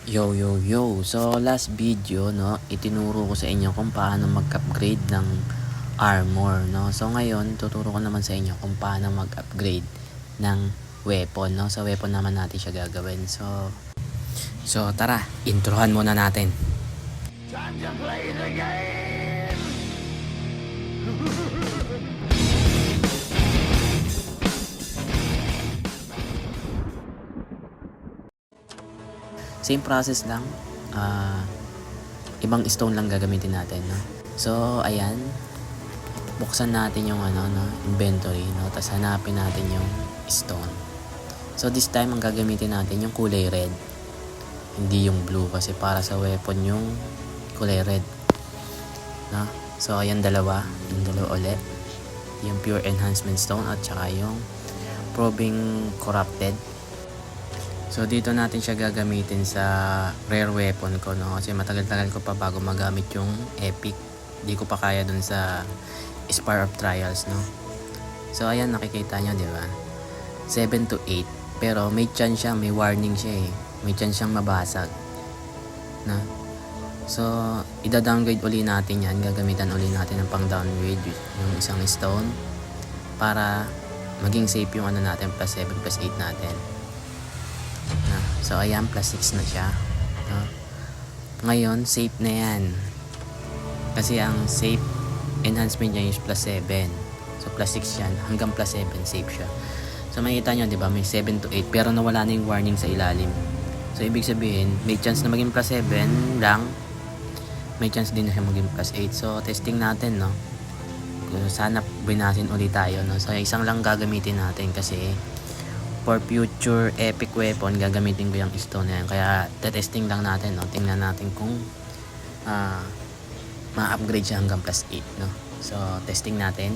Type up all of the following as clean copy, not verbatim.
Yo. So last video no, itinuro ko sa inyo kung paano mag-upgrade ng armor no. So ngayon tuturo ko naman sa inyo kung paano mag-upgrade ng weapon no. Sa weapon naman natin siya gagawin. So tara, introhan muna natin. Time to play the game. Same process lang. Ibang stone lang gagamitin natin, no? So, ayan. Buksan natin yung inventory, no? Tapos hanapin natin yung stone. So, this time ang gagamitin natin yung kulay red. Hindi yung blue kasi para sa weapon yung kulay red. No? So, ayan dalawa. Yung dalawa ulit. Yung pure enhancement stone at saka yung probing corrupted. So dito natin siya gagamitin sa rare weapon ko, no? Kasi matagal-tagal ko pa bago magamit yung epic. Di ko pa kaya dun sa Spire of Trials, no? So ayan, nakikita nyo, di ba? 7 to 8. Pero may chance siya, may warning siya eh. May chance siyang mabasag. No? So ida-downgrade uli natin yan. Gagamitan uli natin ng pang downgrade yung isang stone para maging safe yung natin, plus 7 plus 8 natin. So ayan, plus 6 na siya. Ngayon safe na yan kasi ang safe enhancement niya is plus 7. So plus 6 yan, hanggang plus 7 safe siya. So makikita nyo, diba, may 7 to 8 pero nawala na yung warning sa ilalim. So ibig sabihin may chance na maging plus 7 lang, may chance din na siya maging plus 8. So testing natin, no? Sana binasin ulit tayo, no? So isang lang gagamitin natin kasi for future epic weapon gagamitin ko yung stone na yan, kaya testing lang natin, no? Tingnan natin kung ma-upgrade siya hanggang plus 8, no? So testing natin,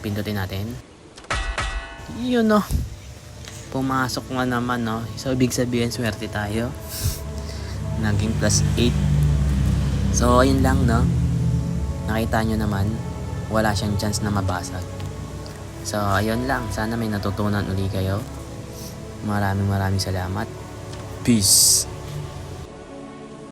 pindutin natin, yun, no? Pumasok nga naman, no? So ibig sabihin swerte tayo, naging plus 8. So ayun lang, no? Nakita nyo naman wala siyang chance na mabasag. So, ayun lang. Sana may natutunan uli kayo. Maraming salamat. Peace!